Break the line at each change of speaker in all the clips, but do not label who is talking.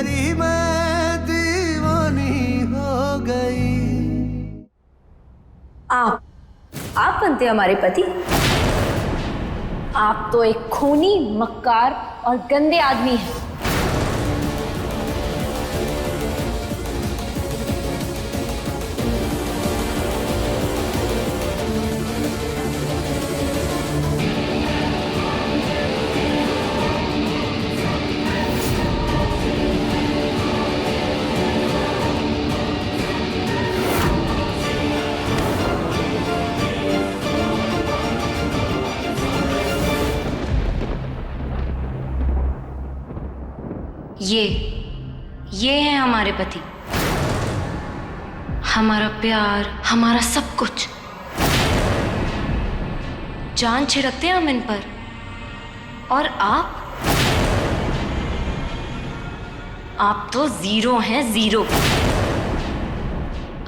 तेरी मैं दीवानी हो गई।
आप बनते हमारे पति? आप तो एक खूनी, मक्कार और गंदे आदमी हैं।
ये हैं हमारे पति, हमारा प्यार, हमारा सब कुछ। जान छिड़कते हैं हम इन पर। और आप तो जीरो हैं, जीरो।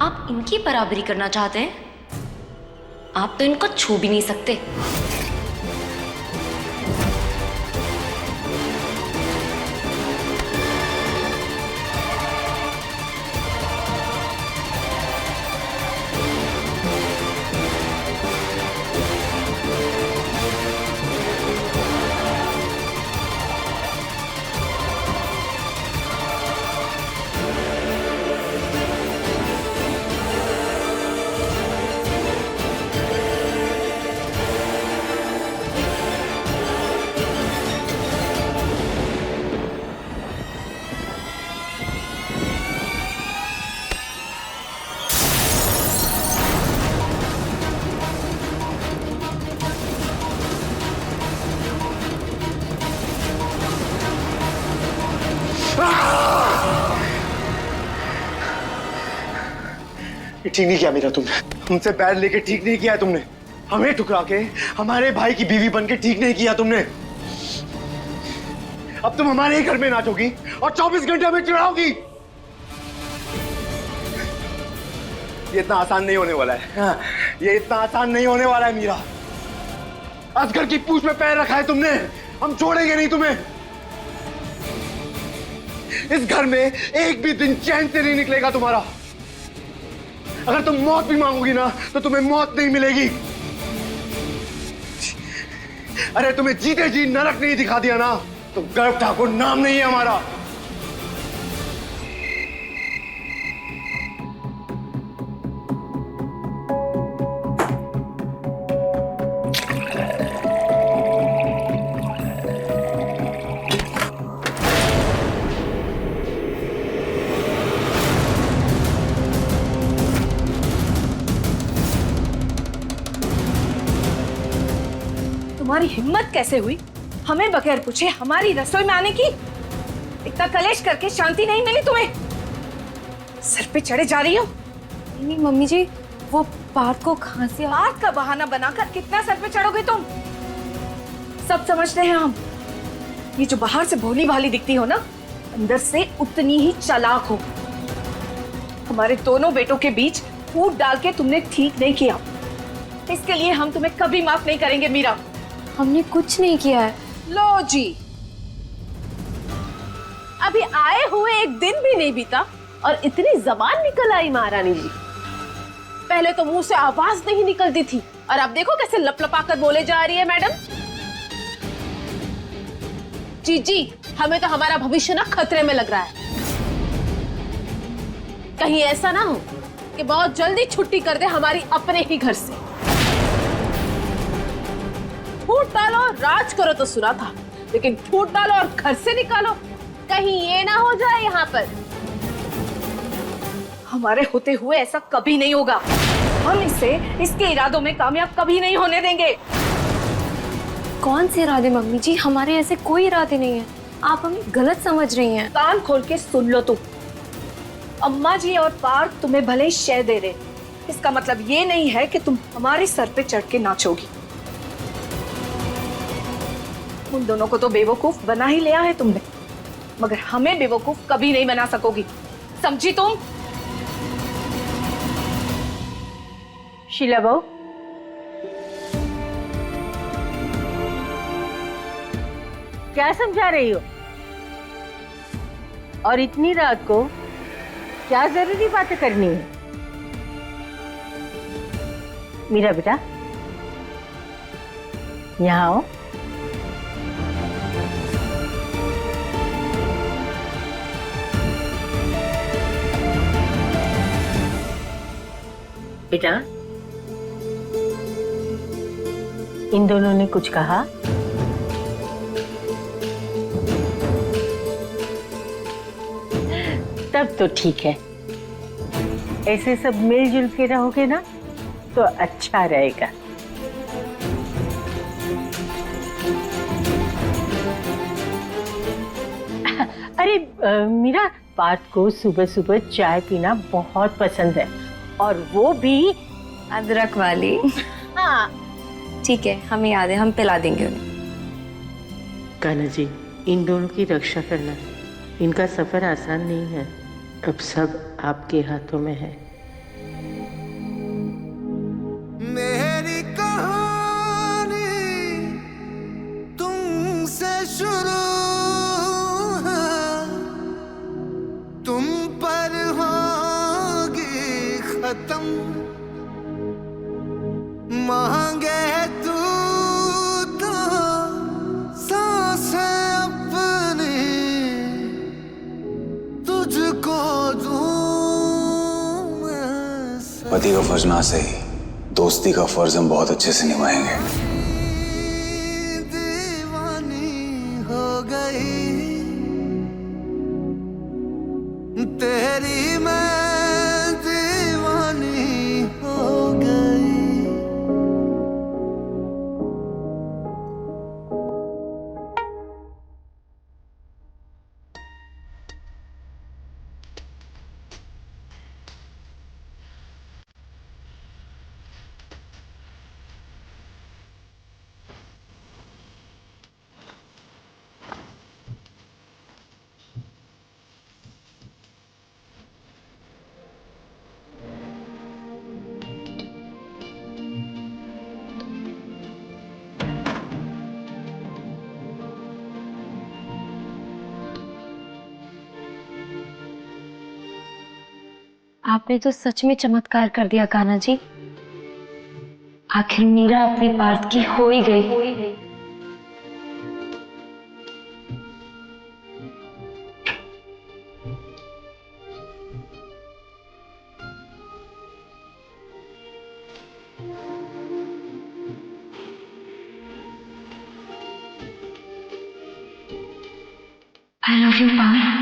आप इनकी बराबरी करना चाहते हैं? आप तो इनको छू भी नहीं सकते।
ठीक नहीं किया मीरा तुमने, हमसे बैर लेके ठीक नहीं किया तुमने, हमें ठुकरा के हमारे भाई की बीवी बनके ठीक नहीं किया तुमने। अब तुम हमारे ही घर में नाचोगी और 24 घंटे हमें चिढ़ाओगी। ये इतना आसान नहीं होने वाला है, ये इतना आसान नहीं होने वाला है मीरा। असगर की पूंछ में पैर रखा है तुमने, हम छोड़ेंगे नहीं तुम्हें। इस घर में एक भी दिन चैन से नहीं निकलेगा तुम्हारा। अगर तुम मौत भी मांगोगी ना तो तुम्हें मौत नहीं मिलेगी। अरे तुम्हें जीते जी नरक नहीं दिखा दिया ना तो गर्भ ठाकुर नाम नहीं है हमारा।
तुम्हारी हिम्मत कैसे हुई हमें बगैर पूछे हमारी रसोई में आने की? इतना कलेश करके शांति नहीं मिली तुम्हें? सर पे चढ़े जा रही हो?
नहीं मम्मी जी, वो पार्थ को खांसी।
पार्थ का बहाना बनाकर कितना सर पे चढ़ोगे तुम? सब समझते हैं हम। ये जो बाहर से भोली भाली दिखती हो ना, अंदर से उतनी ही चालाक हो। हमारे दोनों बेटों के बीच फूट डाल के तुमने ठीक नहीं किया। इसके लिए हम तुम्हें कभी माफ नहीं करेंगे मीरा।
हमने कुछ नहीं किया है।
लो जी, अभी आए हुए एक दिन भी नहीं बीता और इतनी जबान निकल आई महारानी जी। पहले तो मुंह से आवाज नहीं निकलती थी और अब देखो कैसे लपलपा कर बोले जा रही है मैडम। जी, हमें तो हमारा भविष्य ना खतरे में लग रहा है। कहीं ऐसा ना हो कि बहुत जल्दी छुट्टी कर दे हमारी अपने ही घर से। फूट डालो राज करो तो सुना था, लेकिन फूट डालो और घर से निकालो, कहीं ये ना हो जाए यहाँ पर। हमारे होते हुए ऐसा कभी नहीं होगा। हम इसके इरादों में कामयाब कभी नहीं होने देंगे।
कौन से इरादे मम्मी जी? हमारे ऐसे कोई इरादे नहीं है, आप हमें गलत समझ रही हैं।
कान खोल के सुन लो तुम। अम्मा जी और पार्थ तुम्हें भले ही शय दे रहे, इसका मतलब ये नहीं है कि तुम हमारे सर पे चढ़ के नाचोगी। उन दोनों को तो बेवकूफ बना ही लिया है तुमने, मगर हमें बेवकूफ कभी नहीं बना सकोगी, समझी तुम? शीला बहू, क्या समझा रही हो?
और इतनी रात को क्या जरूरी बातें करनी है? मीरा बेटा, यहाँ आओ। बेटा, इन दोनों ने कुछ कहा? तब तो ठीक है। ऐसे सब मिलजुल के रहोगे ना तो अच्छा रहेगा। अरे मीरा, पार्थ को सुबह सुबह चाय पीना बहुत पसंद है, और वो भी
अदरक वाली।
हाँ।
ठीक है, हमें याद है, हम पिला देंगे उन्हें।
कान्हा जी, इन दोनों की रक्षा करना, इनका सफर आसान नहीं है। अब सब आपके हाथों में है।
मेरी कहानी तुमसे शुरू है, तुम पर होगी खत्म। मांगे तू तो सांसें अपनी तुझको दूं मैं।
पति का फर्ज ना सही, दोस्ती का फर्ज हम बहुत अच्छे से निभाएंगे।
दीवानी हो गई तेरी, मैं दीवानी हो गई।
आपने तो सच में चमत्कार कर दिया कान्हा जी। आखिर मीरा अपने पार्थ की हो ही गई। I love you Parth.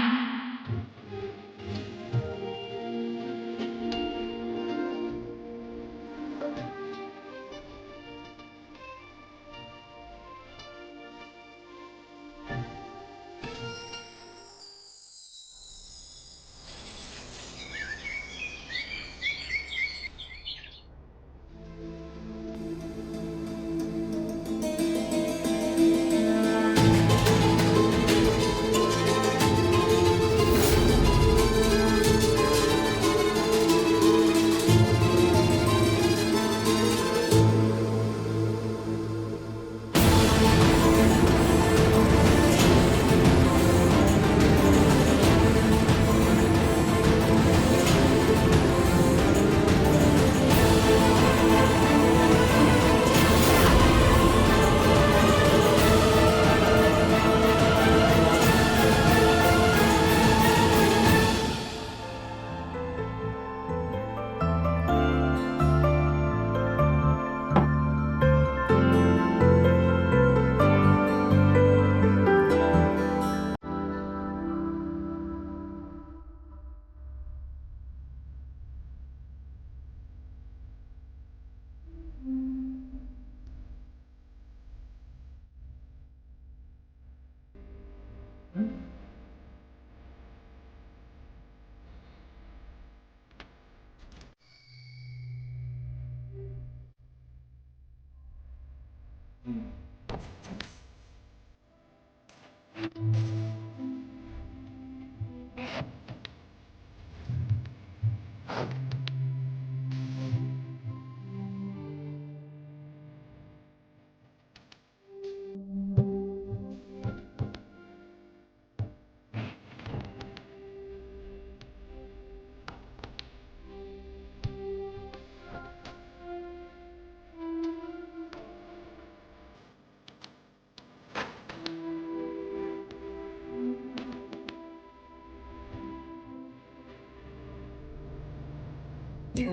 हे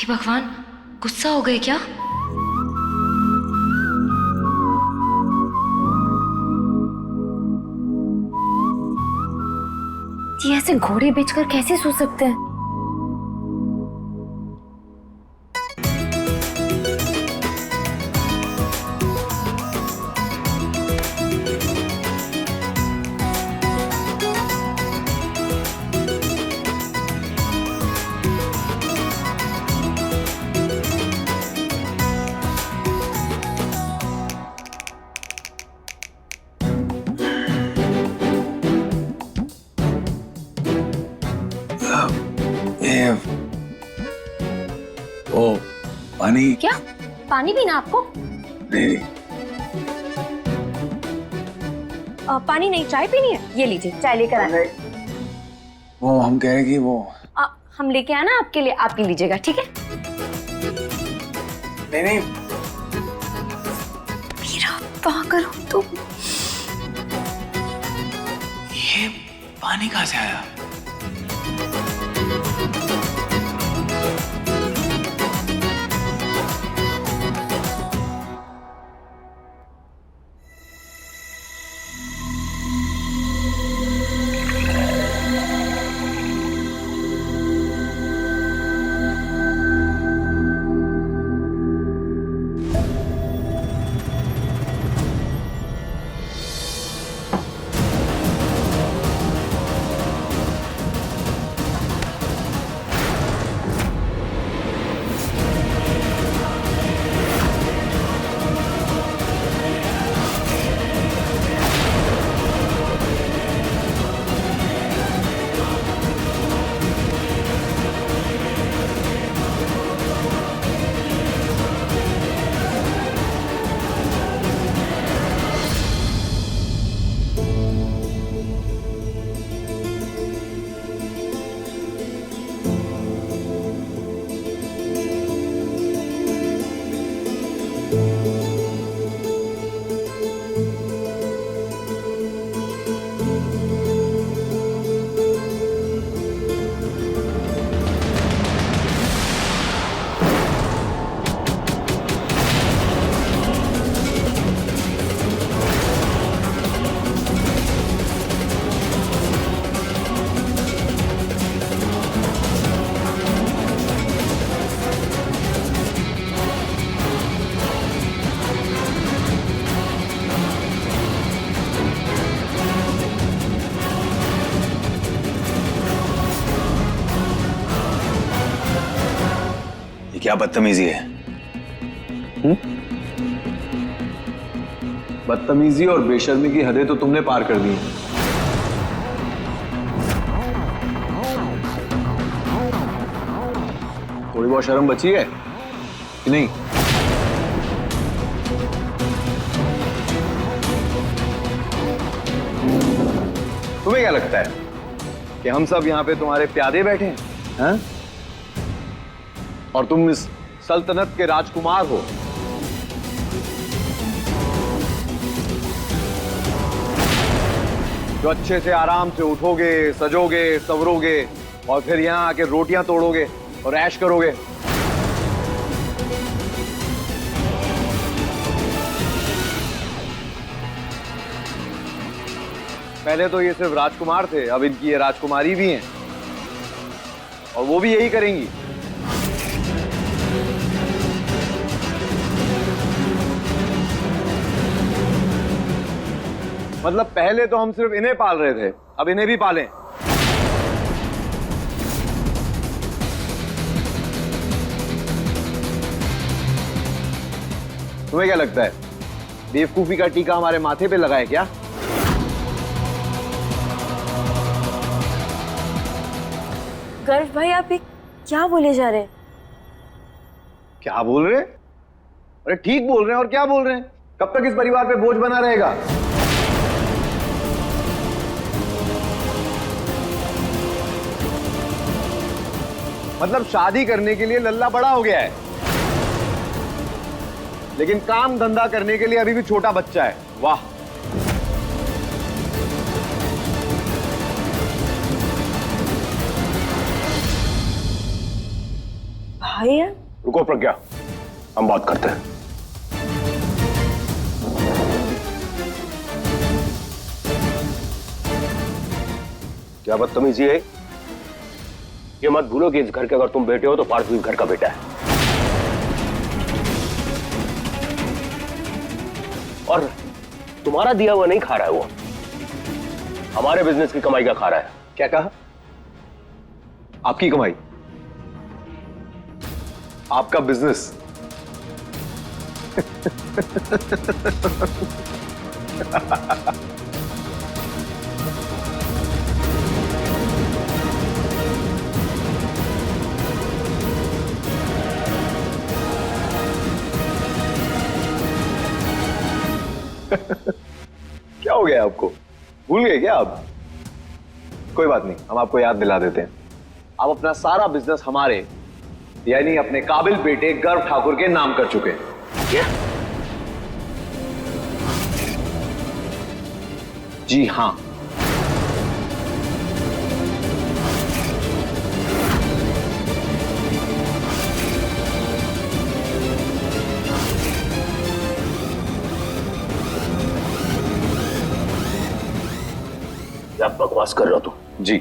भगवान, गुस्सा हो गए क्या? ये ऐसे घोड़े बेचकर कैसे सो सकते हैं?
ओ पानी।
क्या पानी पीना आपको?
नहीं,
पानी नहीं, चाय पीनी है? ये लीजिए, चाय लेकर आए।
वो हम कह रहे कि वो
हम लेके आना आपके लिए, आप पी लीजिएगा, ठीक है?
नहीं नहीं,
मेरा पागल हो तुम।
ये पानी कहाँ से आया? क्या बदतमीजी है?
बदतमीजी और बेशर्मी की हदें तो तुमने पार कर दी। थोड़ी बहुत शर्म बची है कि नहीं? तुम्हें क्या लगता है कि हम सब यहां पे तुम्हारे प्यादे बैठे हैं? और तुम इस सल्तनत के राजकुमार हो? जो अच्छे से आराम से उठोगे, सजोगे, संवरोगे और फिर यहां आके रोटियां तोड़ोगे और ऐश करोगे। पहले तो ये सिर्फ राजकुमार थे, अब इनकी ये राजकुमारी भी हैं और वो भी यही करेंगी। मतलब पहले तो हम सिर्फ इन्हें पाल रहे थे, अब इन्हें भी पालें। तुम्हें क्या लगता है बेवकूफी का टीका हमारे माथे पे लगाए क्या?
गर्व भाई, आप ये क्या बोले जा रहे हैं?
क्या बोल रहे हैं? अरे ठीक बोल रहे हैं, और क्या बोल रहे हैं? कब तक इस परिवार पे बोझ बना रहेगा? मतलब शादी करने के लिए लल्ला बड़ा हो गया है, लेकिन काम धंधा करने के लिए अभी भी छोटा बच्चा है। वाह।
भाई
रुको प्रज्ञा, हम बात करते हैं। क्या बदतमीजी है? ये मत भूलो कि इस घर के अगर तुम बेटे हो तो पार्थ भी इस घर का बेटा है, और तुम्हारा दिया हुआ नहीं खा रहा है, वो हमारे बिजनेस की कमाई का खा रहा है।
क्या कहा? आपकी कमाई? आपका बिजनेस? क्या हो गया आपको? भूल गए क्या आप? कोई बात नहीं, हम आपको याद दिला देते हैं। आप अपना सारा बिजनेस हमारे यानी अपने काबिल बेटे गर्व ठाकुर के नाम कर चुके हैं। जी हां।
क्या बकवास कर रहे हो तुम?
जी,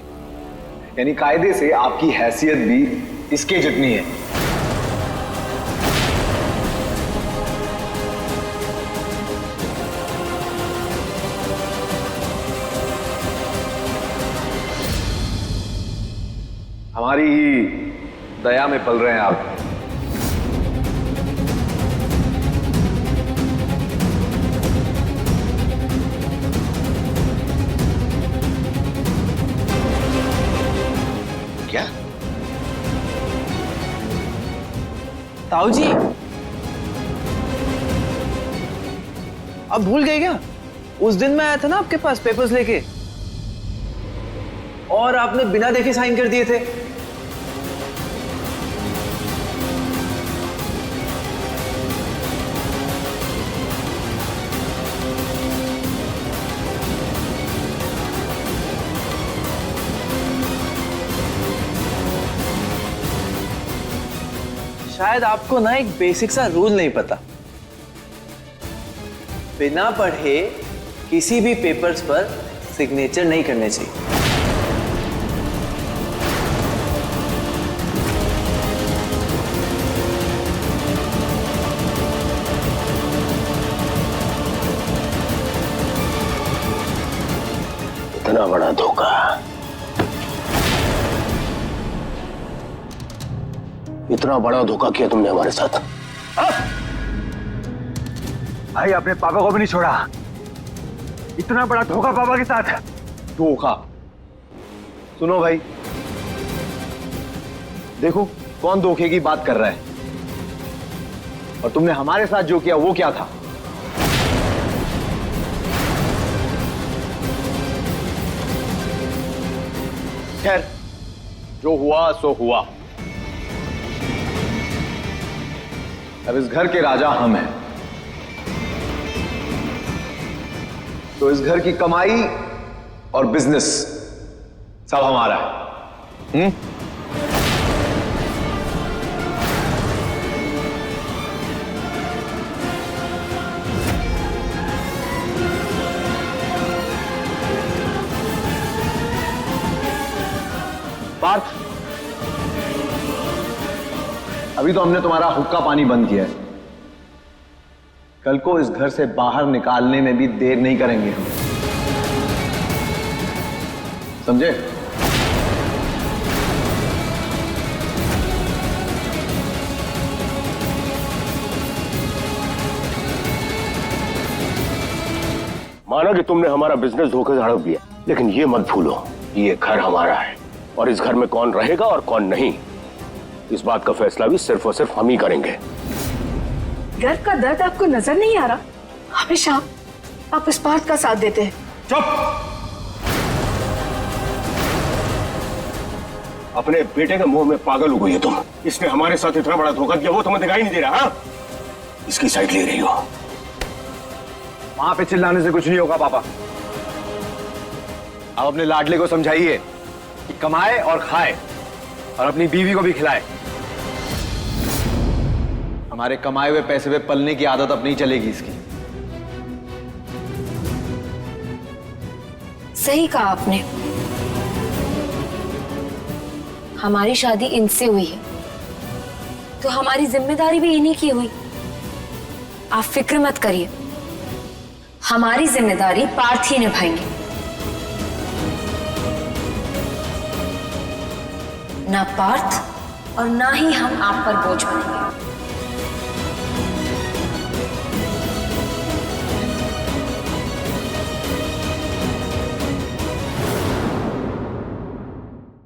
यानी कायदे से आपकी हैसियत भी इसके जितनी है। हमारी ही दया में पल रहे हैं आप।
क्या?
ताऊ जी, अब भूल गए क्या? उस दिन मैं आया था ना आपके पास पेपर्स लेके, और आपने बिना देखे साइन कर दिए थे। शायद आपको ना एक बेसिक सा रूल नहीं पता। बिना पढ़े किसी भी पेपर्स पर सिग्नेचर नहीं करने चाहिए।
इतना बड़ा धोखा, इतना बड़ा धोखा किया तुमने हमारे साथ।
भाई आपने पापा को भी नहीं छोड़ा, इतना बड़ा धोखा पापा के साथ। धोखा? सुनो भाई, देखो कौन धोखे की बात कर रहा है, और तुमने हमारे साथ जो किया वो क्या था? खैर, जो हुआ सो हुआ। अब इस घर के राजा हम हैं, तो इस घर की कमाई और बिजनेस सब हमारा है। पार्थ, अभी तो हमने तुम्हारा हुक्का पानी बंद किया है, कल को इस घर से बाहर निकालने में भी देर नहीं करेंगे हम, समझे?
माना कि तुमने हमारा बिजनेस धोखे से हड़प दिया, लेकिन ये मत भूलो ये घर हमारा है और इस घर में कौन रहेगा और कौन नहीं, इस बात का फैसला भी सिर्फ और सिर्फ हम ही करेंगे।
घर का दर्द आपको नजर नहीं आ रहा? हमेशा आप इस बात का साथ देते हैं।
चुप! अपने बेटे के मुंह में पागल हो गई हो तुम। इसने हमारे साथ इतना बड़ा धोखा किया, वो तुम्हें दिखाई नहीं दे रहा? हाँ? इसकी साइड ले रही हो।
वहां पे चिल्लाने से कुछ नहीं होगा पापा। आप अपने लाडले को समझाइए कि कमाए और खाए और अपनी बीवी को भी खिलाए। हमारे कमाए हुए पैसे पे पलने की आदत अब नहीं चलेगी इसकी।
सही कहा आपने, हमारी शादी इनसे हुई है तो हमारी जिम्मेदारी भी इन्हीं की हुई। आप फिक्र मत करिए, हमारी जिम्मेदारी पार्थ ही निभाएंगे। ना पार्थ और ना ही हम आप पर बोझ बनेंगे।